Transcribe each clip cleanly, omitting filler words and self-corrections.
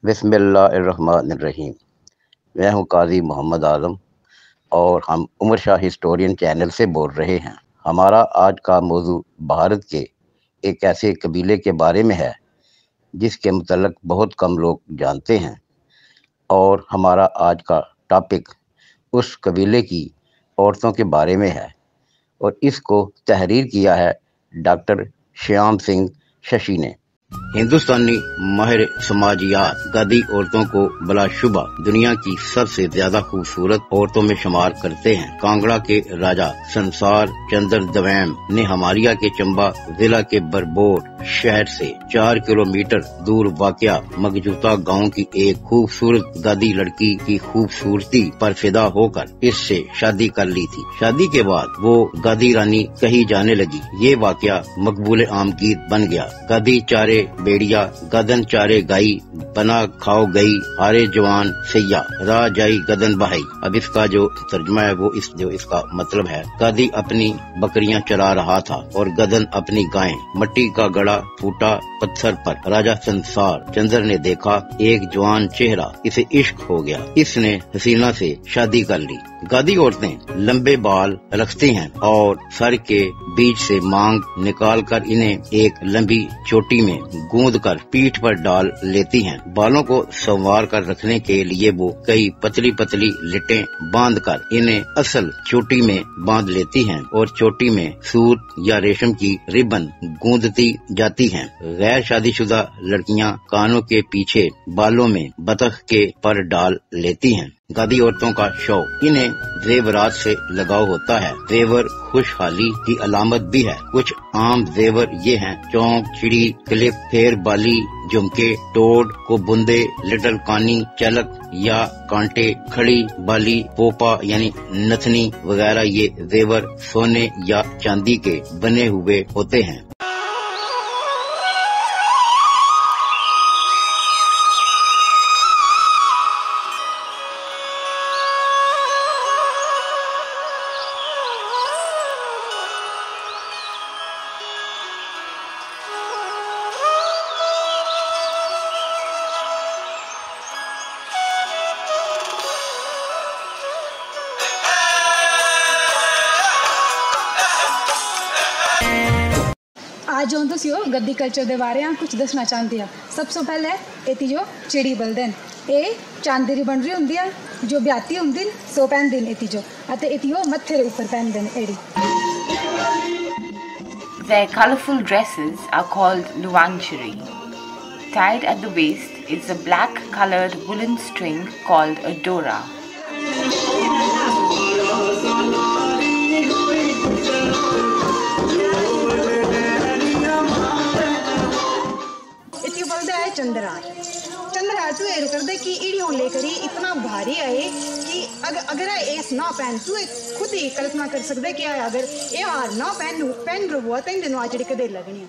बिस्मिल्लाहिर्रहमानिर्रहीम। मैं हूँ काजी मोहम्मद आज़म और हम उमर शाह हिस्टोरियन चैनल से बोल रहे हैं। हमारा आज का मौजू भारत के एक ऐसे कबीले के बारे में है जिसके मुतल्लिक़ बहुत कम लोग जानते हैं, और हमारा आज का टॉपिक उस कबीले की औरतों के बारे में है, और इसको तहरीर किया है डॉक्टर श्याम सिंह शशि ने। हिंदुस्तानी माहिर समाजियात गादी औरतों को बलाशुबा दुनिया की सबसे ज्यादा खूबसूरत औरतों में शुमार करते हैं। कांगड़ा के राजा संसार चंद्र दवैम ने हमारिया के चंबा जिला के बरबोट शहर से 4 किलोमीटर दूर वाक़या मगजूता गांव की एक खूबसूरत गादी लड़की की खूबसूरती पर फिदा होकर इससे शादी कर ली थी। शादी के बाद वो गादी रानी कही जाने लगी। ये वाक़या मकबूल आम गीत बन गया। गादी चारे बेड़िया गदन चारे गाई बना खाओ गई हारे जवान सैया राह जाई गदन बहाई। अब इसका जो तर्जुमा है वो इसका मतलब है, गादी अपनी बकरियां चरा रहा था और गदन अपनी गायें। मट्टी का गड़ा फूटा पत्थर पर राजा संसार चंद्र ने देखा एक जवान चेहरा, इसे इश्क हो गया। इसने हसीना से शादी कर ली। गादी औरतें लंबे बाल रखती हैं और सर के बीच से मांग निकाल कर इन्हें एक लंबी चोटी में गूंद कर पीठ पर डाल लेती हैं। बालों को संवार कर रखने के लिए वो कई पतली पतली लिटें बांध कर इन्हें असल चोटी में बांध लेती हैं और चोटी में सूत या रेशम की रिबन गूंदती जाती हैं। गैर शादीशुदा लड़कियां कानों के पीछे बालों में बतख के पर डाल लेती हैं। गादी औरतों का शौक, इन्हें जेवरात से लगाव होता है। जेवर खुशहाली की अलामत भी है। कुछ आम जेवर ये हैं: चौंक, चिड़ी, क्लिप, फेर बाली, झुमके, टोड को बुंदे, लिटल कानी, चलक या कांटे, खड़ी बाली, पोपा यानी नथनी वगैरह। ये जेवर सोने या चांदी के बने हुए होते हैं। आज जो तुम गद्दी कल्चर के बारे में कुछ दसना चाहती हूँ। सबसे पहले ये जो चिड़ी बलते हैं, ये चांदी की बन रही होंगी, जो ब्याती होंगी सो पहनते हैं ये जो, ये मत्थे ऊपर पहनते हैं एड़ी। Their colorful dresses are called luanchari. Tied at the waist is a black colored woolen string called a dora. Chandrahar तू ये कर दे कि इड़ियों लेकर ही इतना भारी आए कि अगर ऐस ना पहन, तू खुद ही कल्पना कर सकते कि अगर ये हार ना पहन रो हुआ तो इन दिनों आज कदे लगनी।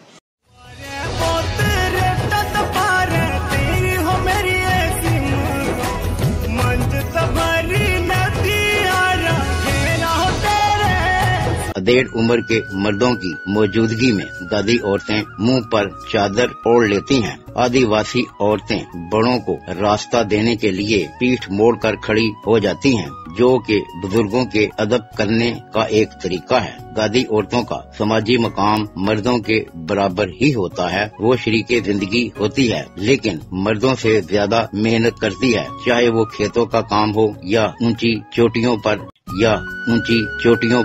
अधेड़ उम्र के मर्दों की मौजूदगी में गादी औरतें मुंह पर चादर ओढ़ लेती हैं। आदिवासी औरतें बड़ों को रास्ता देने के लिए पीठ मोड़कर खड़ी हो जाती हैं, जो कि बुजुर्गों के अदब करने का एक तरीका है। गादी औरतों का समाजी मकाम मर्दों के बराबर ही होता है। वो शरीके जिंदगी होती है, लेकिन मर्दों से ज्यादा मेहनत करती है, चाहे वो खेतों का काम हो या ऊंची चोटियों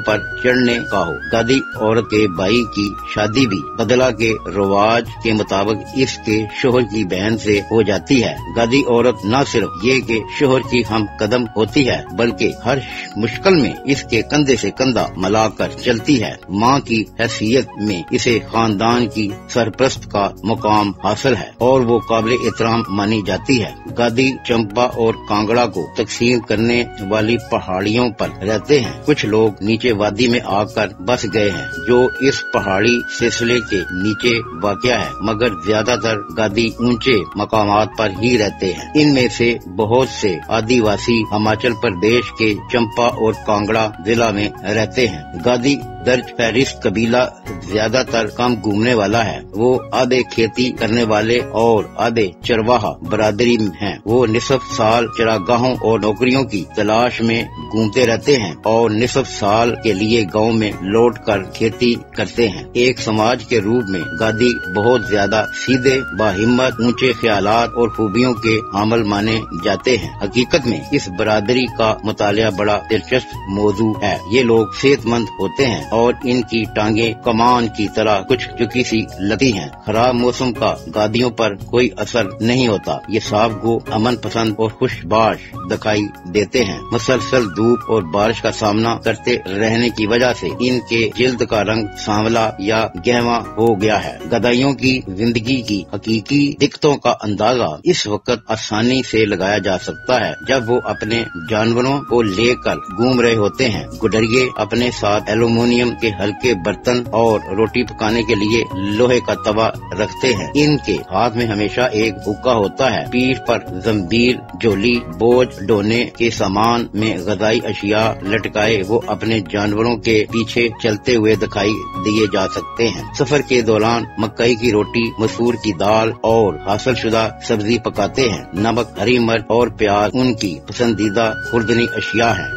पर चढ़ने का हो। गादी औरत के भाई की शादी भी बदला के रिवाज के मुताबिक इसके शोहर की बहन से हो जाती है। गादी औरत न सिर्फ ये कि शोहर की हम कदम होती है, बल्कि हर मुश्किल में इसके कंधे से कंधा मिलाकर चलती है। माँ की हैसियत में इसे खानदान की सरपरस्त का मुकाम हासिल है और वो काबिल एहतराम मानी जाती है। गादी चंपा और कांगड़ा को तकसीम करने वाली पहाड़ियों पर रहते हैं। कुछ लोग नीचे वादी में आकर बस गए हैं, जो इस पहाड़ी सिलसिले के नीचे वाक़या है, मगर ज्यादातर गादी ऊंचे मकामात पर ही रहते हैं। इनमें से बहुत से आदिवासी हिमाचल प्रदेश के चंपा और कांगड़ा जिला में रहते हैं। गादी दर्ज फहरिस्त कबीला ज्यादातर कम घूमने वाला है। वो आधे खेती करने वाले और आधे चरवाहा बरादरी हैं। वो निसफ साल चरागाहों और नौकरियों की तलाश में घूमते रहते हैं और निसफ साल के लिए गांव में लौट कर खेती करते हैं। एक समाज के रूप में गादी बहुत ज्यादा सीधे, बाहिम्मत, ऊंचे ख्यालात और खूबियों के हामिल माने जाते हैं। हकीकत में इस बरादरी का मुतालिया बड़ा दिलचस्प मौजू है। ये लोग सेहतमंद होते हैं और इनकी टांगे कमान की तरह कुछ चुकी सी लगती हैं। खराब मौसम का गादियों पर कोई असर नहीं होता। ये साफ गो, अमन पसंद और खुशबाश दिखाई देते हैं। मुसलसल धूप और बारिश का सामना करते रहने की वजह से इनके जिल्द का रंग सांवला या गहवा हो गया है। गदाइयों की जिंदगी की हकीकी दिक्कतों का अंदाजा इस वक्त आसानी से लगाया जा सकता है जब वो अपने जानवरों को लेकर घूम रहे होते हैं। गुडरिये अपने साथ एल्युमिनियम के हल्के बर्तन और रोटी पकाने के लिए लोहे का तवा रखते हैं। इनके हाथ में हमेशा एक हुक्का होता है। पीठ पर जंबीर, झोली, बोझ ढोने के सामान में गजाई अशिया लटकाए वो अपने जानवरों के पीछे चलते हुए दिखाई दिए जा सकते हैं। सफर के दौरान मकई की रोटी, मसूर की दाल और हासिल शुदा सब्जी पकाते हैं। नमक, हरी मिर्च और प्याज उनकी पसंदीदा खुर्दनी अशिया है।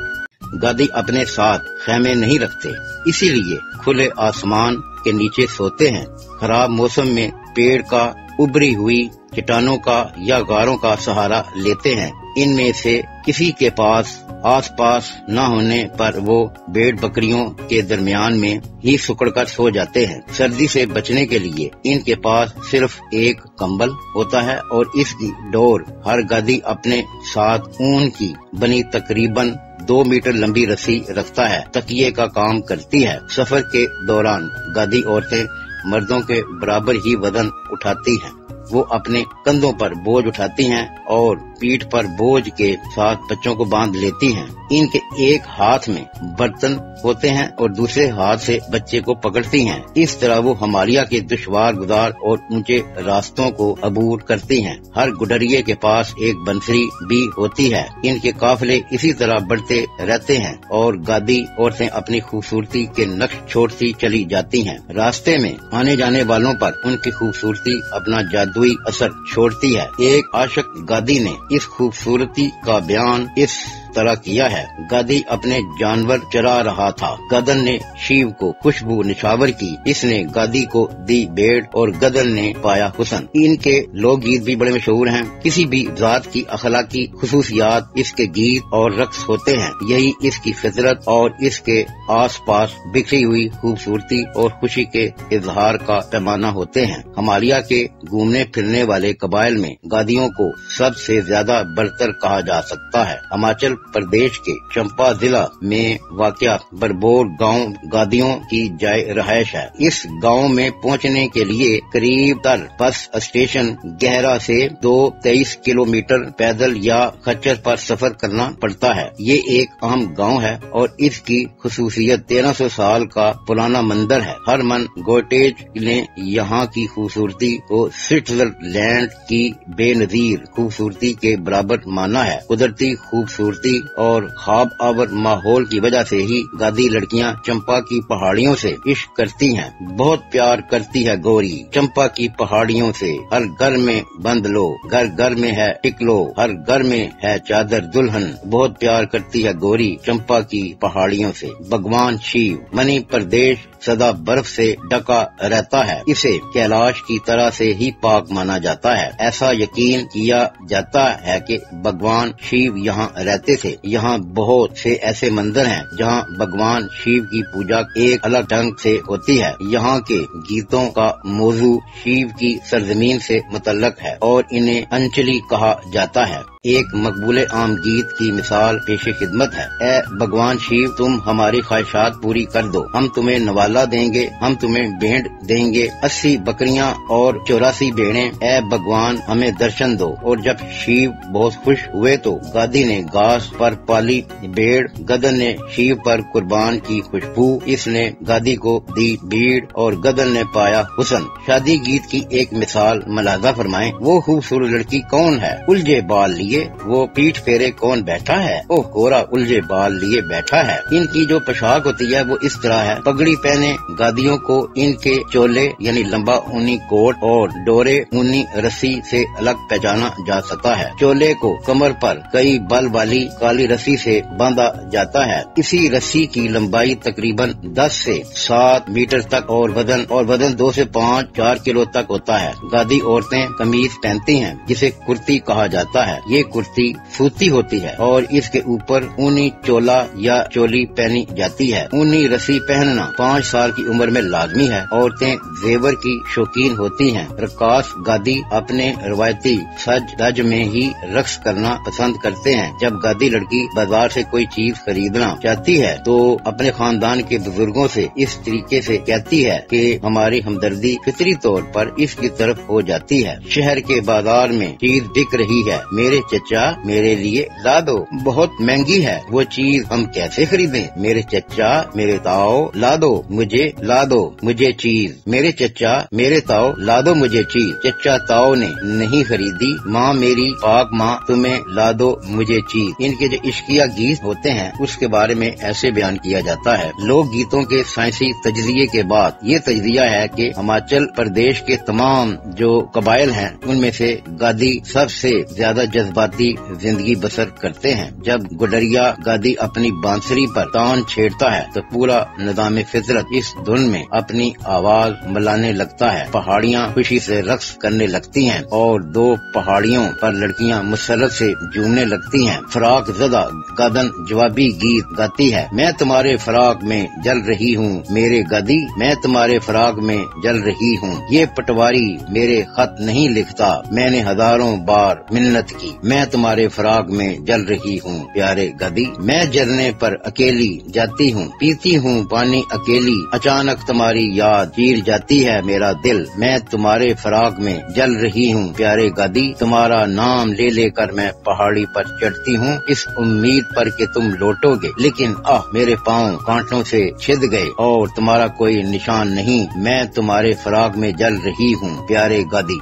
गादी अपने साथ खैमे नहीं रखते, इसीलिए खुले आसमान के नीचे सोते हैं। खराब मौसम में पेड़ का, उभरी हुई चट्टानों का या गारों का सहारा लेते हैं। इनमें से किसी के पास आसपास न होने पर वो भेड़ बकरियों के दरमियान में ही सुकड़कर सो जाते हैं। सर्दी से बचने के लिए इनके पास सिर्फ एक कंबल होता है और इसकी डोर हर गादी अपने साथ ऊन की बनी तकरीबन 2 मीटर लंबी रस्सी रखता है। तकिए का काम करती है। सफर के दौरान गादी औरतें मर्दों के बराबर ही वजन उठाती हैं। वो अपने कंधों पर बोझ उठाती हैं और पीठ पर बोझ के साथ बच्चों को बांध लेती हैं। इनके एक हाथ में बर्तन होते हैं और दूसरे हाथ से बच्चे को पकड़ती हैं। इस तरह वो हिमालय के दुश्वार गुजार और ऊंचे रास्तों को अबूर करती हैं। हर गुडरिये के पास एक बंसरी भी होती है। इनके काफिले इसी तरह बढ़ते रहते हैं और गादी औरतें अपनी खूबसूरती के नक्श छोड़ती चली जाती हैं। रास्ते में आने जाने वालों पर उनकी खूबसूरती अपना जादुई असर छोड़ती है। एक आशिक गादी ने इस खूबसूरती का बयान इस तरह किया है। गादी अपने जानवर चरा रहा था। गदन ने शिव को खुशबू निछावर की। इसने गादी को दी भेड़ और गदन ने पाया हुसन। इनके लोकगीत भी बड़े मशहूर हैं। किसी भी जात की अखलाकी खुसूसियात इसके गीत और रक्स होते हैं। यही इसकी फितरत और इसके आस पास बिखरी हुई खूबसूरती और खुशी के इजहार का पैमाना होते हैं। हिमालय के घूमने फिरने वाले कबाइल में गादियों को सबसे ज्यादा बरतर कहा जा सकता है। हिमाचल प्रदेश के चंपा जिला में वाक़या बरबोर गांव गादियों की जाय रहायश है। इस गांव में पहुंचने के लिए करीब बस स्टेशन गहरा से 23 किलोमीटर पैदल या खच्चर पर सफर करना पड़ता है। ये एक अहम गांव है और इसकी खुसूसियत 1300 साल का पुराना मंदिर है। हरमन गोटेज ने यहाँ की खूबसूरती को स्विट्जरलैंड की बेनजीर खूबसूरती के बराबर माना है। कुदरती खूबसूरती और खाब आवर माहौल की वजह से ही गादी लड़कियां चंपा की पहाड़ियों से इश्क करती हैं। बहुत प्यार करती है गोरी चंपा की पहाड़ियों से। हर घर में बंद लो, घर घर में है टिकलो, हर घर में है चादर दुल्हन। बहुत प्यार करती है गोरी चंपा की पहाड़ियों से। भगवान शिव मणि प्रदेश सदा बर्फ से ढका रहता है। इसे कैलाश की तरह से ही पाक माना जाता है। ऐसा यकीन किया जाता है कि भगवान शिव यहाँ रहते थे। यहाँ बहुत से ऐसे मंदिर हैं जहाँ भगवान शिव की पूजा एक अलग ढंग से होती है। यहाँ के गीतों का मौजू शिव की सरजमीन से मुतल्लक है और इन्हें अंचली कहा जाता है। एक मकबूले आम गीत की मिसाल पेशे खिदमत है। ए भगवान शिव तुम हमारी ख्वाहिशात पूरी कर दो, हम तुम्हें नवाला देंगे, हम तुम्हें भेंट देंगे 80 बकरियां और 84 भेड़ें। ए भगवान हमें दर्शन दो। और जब शिव बहुत खुश हुए तो गादी ने घास पर पाली भेड़, गदन ने शिव पर कुर्बान की खुशबू, इसने गादी को दी भीड़ और गदन ने पाया हुसन। शादी गीत की एक मिसाल मलाजा फरमाएं। वो खूबसूरत लड़की कौन है, उलझे बाल लिए लिए वो पीठ फेरे कौन बैठा है, ओ कोरा उलझे बाल लिए बैठा है। इनकी जो पोशाक होती है वो इस तरह है, पगड़ी पहने गादियों को इनके चोले यानी लंबा ऊनी कोट और डोरे ऊनी रस्सी से अलग पहचाना जा सकता है। चोले को कमर पर कई बल वाली काली रस्सी से बांधा जाता है। इसी रस्सी की लंबाई तकरीबन 10 से 7 मीटर तक और वजन 2 से 5-4 किलो तक होता है। गादी औरतें कमीज पहनती हैं जिसे कुर्ती कहा जाता है। ये कुर्ती सूती होती है और इसके ऊपर ऊनी चोला या चोली पहनी जाती है। ऊनी रस्सी पहनना 5 साल की उम्र में लाजमी है। औरतें जेवर की शौकीन होती हैं। रकास गादी अपने रवायती सज धज में ही रक्स करना पसंद करते हैं। जब गादी लड़की बाजार से कोई चीज खरीदना चाहती है तो अपने खानदान के बुजुर्गों से इस तरीके से कहती है कि हमारी हमदर्दी फितरी तौर पर इसकी तरफ हो जाती है। शहर के बाजार में चीज बिक रही है, मेरे चचा मेरे लिए ला दो, बहुत महंगी है, वो चीज हम कैसे खरीदें? मेरे चचा मेरे ताऊ ला दो मुझे चीज, मेरे चचा मेरे ताऊ ला दो मुझे चीज। चचा ताऊ ने नहीं खरीदी, माँ मेरी पाक माँ तुम्हें ला दो मुझे चीज। इनके जो इश्किया गीत होते हैं उसके बारे में ऐसे बयान किया जाता है। लोक गीतों के साइंसी तजजिये के बाद ये तजजिया है कि हिमाचल प्रदेश के तमाम जो कबाइल हैं उनमें से गादी सबसे ज्यादा जज्बाती जिंदगी बसर करते हैं। जब गुडरिया गादी अपनी बांसुरी पर तान छेड़ता है तो पूरा निज़ाम फितरत इस धुन में अपनी आवाज मिलाने लगता है। पहाड़ियाँ खुशी से रक्स करने लगती हैं और 2 पहाड़ियों पर लड़कियाँ मुसरत से झूमने लगती हैं। फराक ज़दा गादन जवाबी गीत गाती है, मैं तुम्हारे फराक में जल रही हूँ मेरे गादी, मैं तुम्हारे फराक में जल रही हूँ। ये पटवारी मेरे खत नहीं लिखता, मैंने हजारों बार मिन्नत की, मैं तुम्हारे फराक में जल रही हूँ प्यारे गादी। मैं जलने पर अकेली जाती हूँ, पीती हूँ पानी अकेली, अचानक तुम्हारी याद चीर जाती है मेरा दिल, मैं तुम्हारे फराक में जल रही हूँ प्यारे गादी। तुम्हारा नाम ले लेकर मैं पहाड़ी पर चढ़ती हूँ इस उम्मीद पर कि तुम लौटोगे, लेकिन मेरे पाँव कांटों से छिद गए और तुम्हारा कोई निशान नहीं, मैं तुम्हारे फराक में जल रही हूँ प्यारे गादी।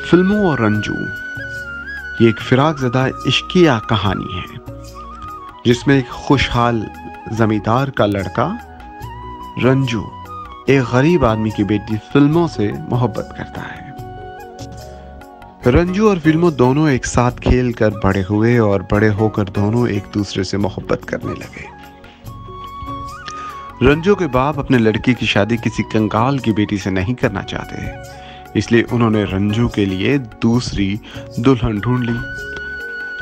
फिल्मों और रंजू ये एक फिराक ज़दा इश्किया कहानी है जिसमें एक खुशहाल जमींदार का लड़का रंजू एक गरीब आदमी की बेटी फिल्मों से मोहब्बत करता है। रंजू और फिल्मों दोनों एक साथ खेल कर बड़े हुए और बड़े होकर दोनों एक दूसरे से मोहब्बत करने लगे। रंजू के बाप अपने लड़की की शादी किसी कंगाल की बेटी से नहीं करना चाहते, इसलिए उन्होंने रंजू के लिए दूसरी दुल्हन ढूंढ ली।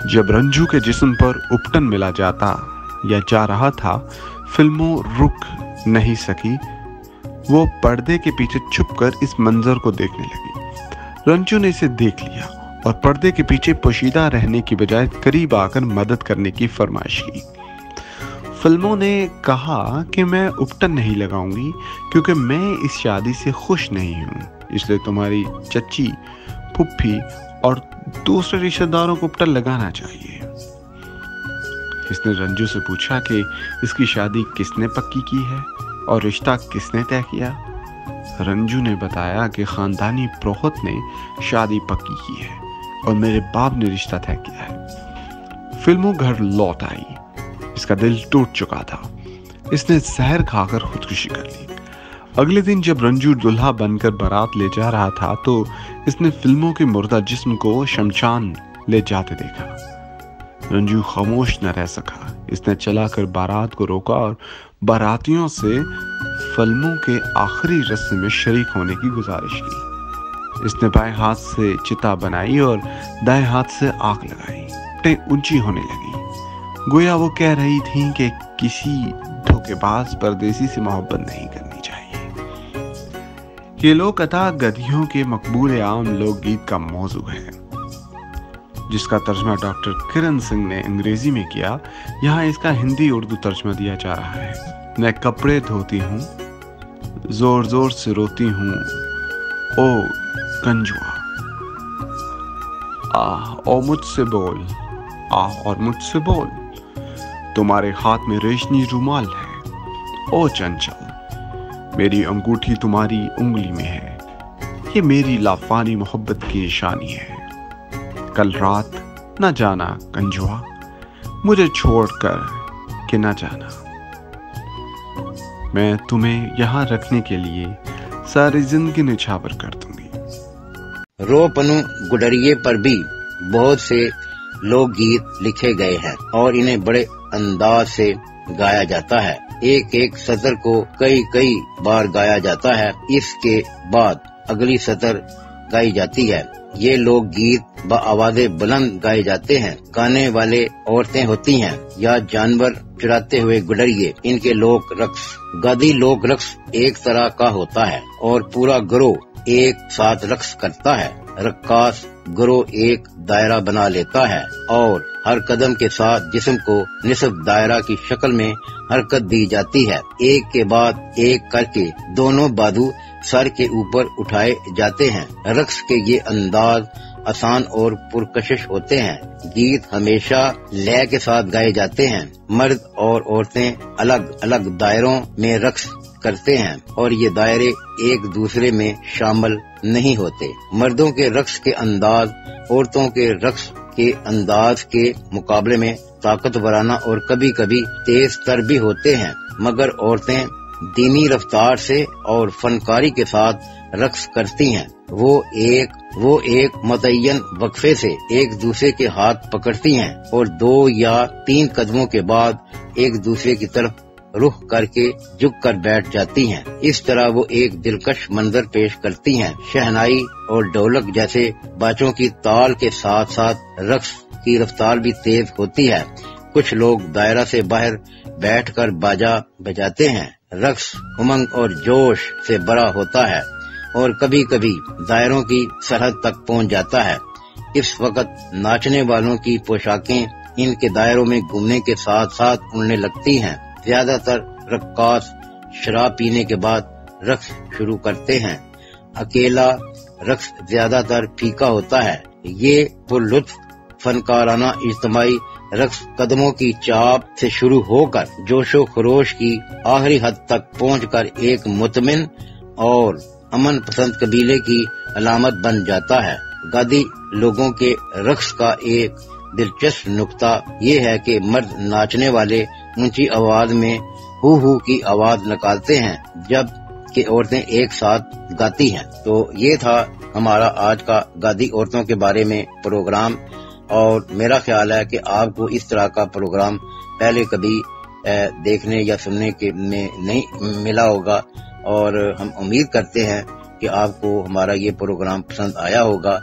जब रंजू के जिस्म पर उपटन मिला जा रहा था, फिल्मों रुक नहीं सकी। वो पर्दे के पीछे छुपकर इस मंजर को देखने लगी। रंजू ने इसे देख लिया और पर्दे के पीछे पोशीदा रहने की बजाय करीब आकर मदद करने की फरमाइश की। फिल्मों ने कहा कि मैं उपटन नहीं लगाऊंगी क्योंकि मैं इस शादी से खुश नहीं हूँ, इसलिए तुम्हारी चच्ची, फुफ्फी और दूसरे रिश्तेदारों को उपटन लगाना चाहिए। इसने रंजू से पूछा कि इसकी शादी किसने पक्की की है और रिश्ता किसने तय किया। रंजू ने बताया कि खानदानी प्रोहत ने शादी पक्की की है और मेरे बाप ने रिश्ता तय किया है। फिल्मों घर लौट आई, इसका दिल टूट चुका था। इसने जहर खाकर खुदकुशी कर ली। अगले दिन जब रंजू दुल्हा बनकर बारात ले जा रहा था तो इसने फिल्मों के मुर्दा जिस्म को शमशान ले जाते देखा। रंजू खामोश न रह सका। इसने चलाकर बारात को रोका और बारातियों से फिल्मों के आखिरी रस्म में शरीक होने की गुजारिश की। इसने बाएं हाथ से चिता बनाई और दाएं हाथ से आग लगाई। टें ऊंची होने लगी, गोया वो कह रही थी कि किसी धोखेबाज परदेसी से मोहब्बत नहीं करनी चाहिए। ये लोक कथा गधियों के मकबूल आम लोकगीत का मौजू है, जिसका तर्जमा डॉक्टर किरण सिंह ने अंग्रेजी में किया। यहाँ इसका हिंदी उर्दू तर्जमा दिया जा रहा है। मैं कपड़े धोती हूँ, जोर जोर से रोती हूँ, ओ कंजुआ, और मुझसे बोल, और मुझसे बोल, तुम्हारे हाथ में रेशमी रुमाल है, ओ चंचल, मेरी अंगूठी तुम्हारी उंगली में है, ये मेरी लाफानी मोहब्बत की निशानी है। कल रात न जाना कंजुआ, मुझे छोड़कर कि न जाना। मैं तुम्हें यहाँ रखने के लिए सारी जिंदगी निछावर कर दूंगी। रोपनु गुडरिये पर भी बहुत से लोकगीत लिखे गए हैं और इन्हें बड़े अंदाज से गाया जाता है। एक एक सतर को कई कई बार गाया जाता है। इसके बाद अगली सतर गाई जाती है। ये लोकगीत बआवाज़े बुलंद गाए जाते हैं। गाने वाले औरतें होती हैं या जानवर चुराते हुए गुडरिये। इनके लोक रक्स, गदी लोक रक्स एक तरह का होता है और पूरा गिरोह एक साथ रक्स करता है। रक्कास गिरोह एक दायरा बना लेता है और हर कदम के साथ जिस्म को निस्फ दायरा की शक्ल में हरकत दी जाती है। एक के बाद एक करके दोनों बाजू सर के ऊपर उठाए जाते हैं। रक्स के ये अंदाज आसान और पुरकशिश होते हैं। गीत हमेशा लय के साथ गाए जाते हैं। मर्द और औरतें अलग अलग दायरों में रक्स करते हैं और ये दायरे एक दूसरे में शामिल नहीं होते। मर्दों के रक्स के अंदाज औरतों के रक्स के अंदाज के मुकाबले में ताकतवराना और कभी कभी तेज तर भी होते हैं, मगर औरतें धीमी रफ्तार से और फनकारी के साथ रक्स करती हैं। वो एक मुतय्यन वक्फे से एक दूसरे के हाथ पकड़ती हैं और 2 या 3 कदमों के बाद एक दूसरे की तरफ रुख करके झुक कर बैठ जाती हैं। इस तरह वो एक दिलकश मंजर पेश करती हैं। शहनाई और ढोलक जैसे बाजों की ताल के साथ साथ रक्स की रफ्तार भी तेज होती है। कुछ लोग दायरा से बाहर बैठकर बाजा बजाते हैं। रक्स उमंग और जोश से भरा होता है और कभी कभी दायरों की सरहद तक पहुंच जाता है। इस वक्त नाचने वालों की पोशाकें इनके दायरों में घूमने के साथ साथ उड़ने लगती हैं। ज्यादातर रक्कास शराब पीने के बाद रक्स शुरू करते हैं। अकेला रक्स ज्यादातर फीका होता है। ये पुरलुत्फ फनकाराना इज्तिमाई रक्स कदमों की चाप से शुरू होकर जोशो खरोश की आखिरी हद तक पहुंचकर एक मुतमिन और अमन पसंद कबीले की अलामत बन जाता है। गादी लोगों के रक्स का एक दिलचस्प नुक्ता ये है कि मर्द नाचने वाले ऊंची आवाज में हू की आवाज निकालते हैं जब कि औरतें एक साथ गाती हैं। तो ये था हमारा आज का गादी औरतों के बारे में प्रोग्राम और मेरा ख्याल है कि आपको इस तरह का प्रोग्राम पहले कभी देखने या सुनने के में नहीं मिला होगा और हम उम्मीद करते हैं कि आपको हमारा ये प्रोग्राम पसंद आया होगा।